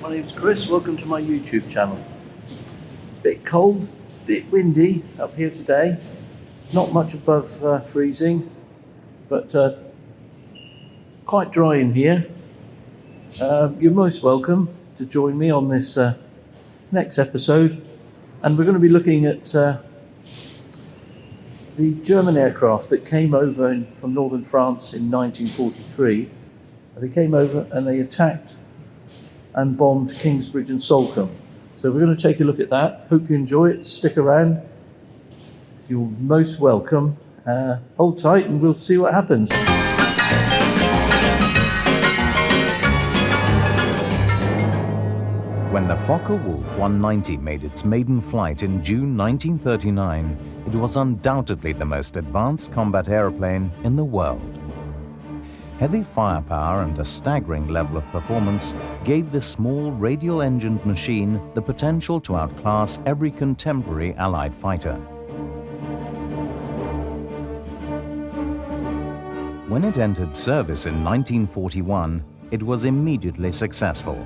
my name's Chris, welcome to my YouTube channel. Bit cold, bit windy up here today, not much above freezing, but quite dry in here. You're most welcome to join me on this next episode, and we're going to be looking at the German aircraft that came over from northern France in 1943. They came over and they attacked and bombed Kingsbridge and Salcombe. So we're going to take a look at that. Hope you enjoy it. Stick around. You're most welcome. Hold tight and we'll see what happens. When the Focke Wulf 190 made its maiden flight in June 1939, it was undoubtedly the most advanced combat aeroplane in the world. Heavy firepower and a staggering level of performance gave this small radial-engined machine the potential to outclass every contemporary Allied fighter. When it entered service in 1941, it was immediately successful,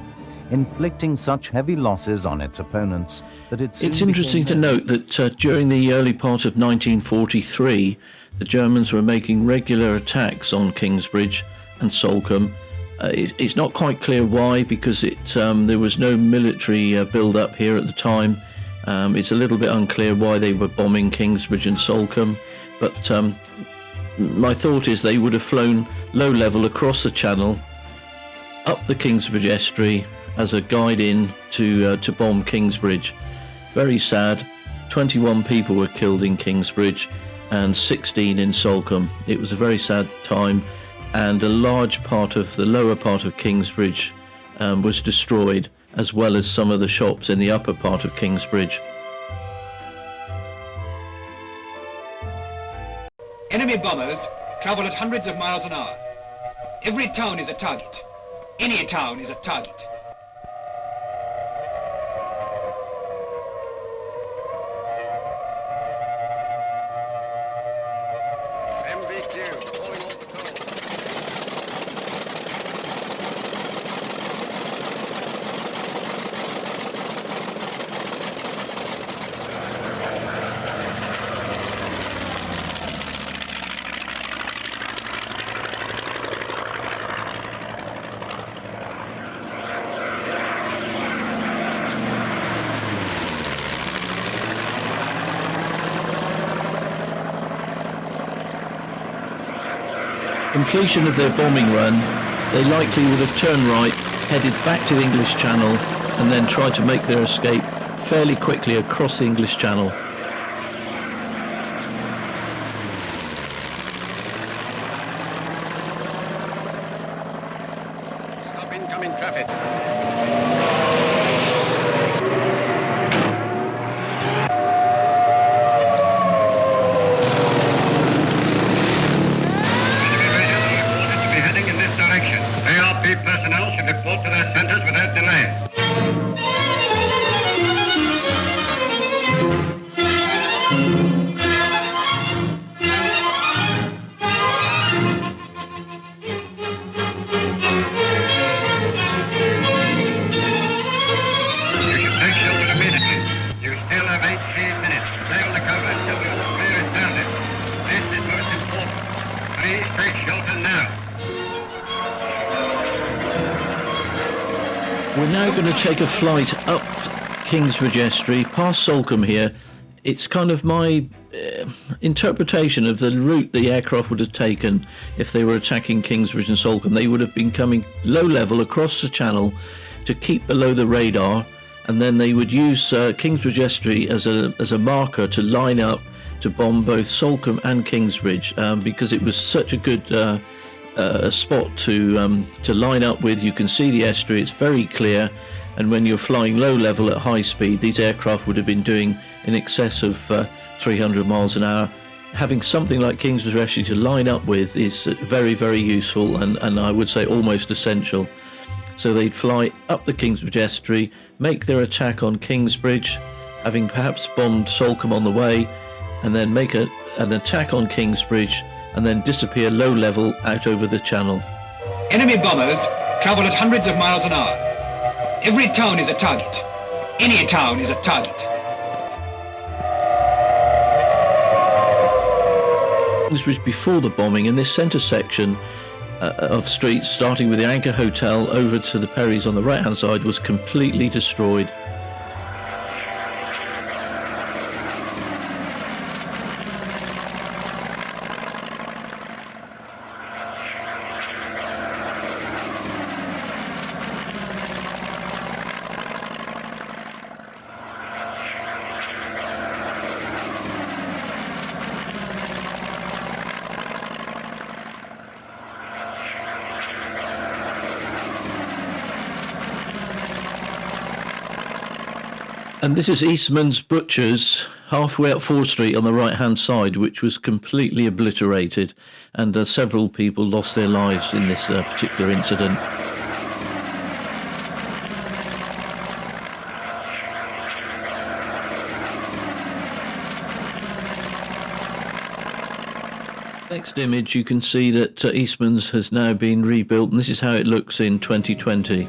inflicting such heavy losses on its opponents that it's interesting to note that during the early part of 1943, the Germans were making regular attacks on Kingsbridge and Salcombe. It's not quite clear why, because there was no military build-up here at the time. It's a little bit unclear why they were bombing Kingsbridge and Salcombe, but my thought is they would have flown low level across the channel, up the Kingsbridge estuary, as a guide in to bomb Kingsbridge. Very sad. 21 people were killed in Kingsbridge and 16 in Salcombe. It was a very sad time, and a large part of the lower part of Kingsbridge was destroyed, as well as some of the shops in the upper part of Kingsbridge. Enemy bombers travel at hundreds of miles an hour. Every town is a target. Any town is a target. Completion of their bombing run, they likely would have turned right, headed back to the English Channel, and then tried to make their escape fairly quickly across the English Channel. Stop incoming traffic. RAF personnel should report to their centres without delay. You should take shelter immediately. You still have 18 minutes. Stay on the cover until the clear is sounded. This is most important. Please take shelter now. We're now going to take a flight up Kingsbridge Estuary, past Salcombe here. It's kind of my interpretation of the route the aircraft would have taken if they were attacking Kingsbridge and Salcombe. They would have been coming low level across the channel to keep below the radar, and then they would use Kingsbridge Estuary as a marker to line up to bomb both Salcombe and Kingsbridge, because it was such a good a spot to line up with. You can see the estuary, it's very clear, and when you're flying low level at high speed, these aircraft would have been doing in excess of 300 miles an hour. Having something like Kingsbridge Estuary to line up with is very, very useful, and I would say almost essential. So they'd fly up the Kingsbridge Estuary, make their attack on Kingsbridge, having perhaps bombed Salcombe on the way, and then make an attack on Kingsbridge, and then disappear low level out over the channel. Enemy bombers travel at hundreds of miles an hour. Every town is a target. Any town is a target. Kingsbridge before the bombing, in this centre section of streets, starting with the Anchor Hotel over to the Perrys on the right-hand side, was completely destroyed. And this is Eastman's Butchers, halfway up Fore Street on the right-hand side, which was completely obliterated, and several people lost their lives in this particular incident. Next image, you can see that Eastman's has now been rebuilt, and this is how it looks in 2020.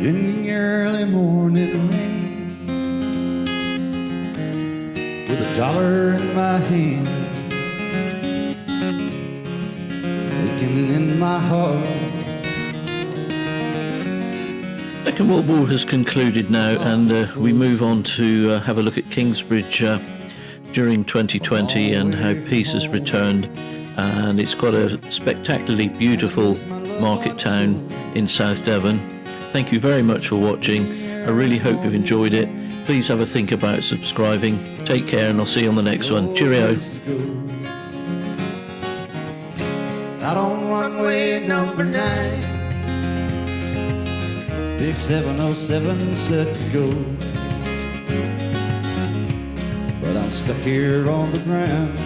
In the early morning rain, with $1 in my hand, aching in my heart. Second World War has concluded now, and we move on to have a look at Kingsbridge during 2020 and how peace has returned. And it's got a spectacularly beautiful market town in South Devon. Thank you very much for watching. I really hope you've enjoyed it. Please have a think about subscribing. Take care, and I'll see you on the next one. Cheerio. Out on runway number 9, big 707 set to go, but I'm stuck here on the ground.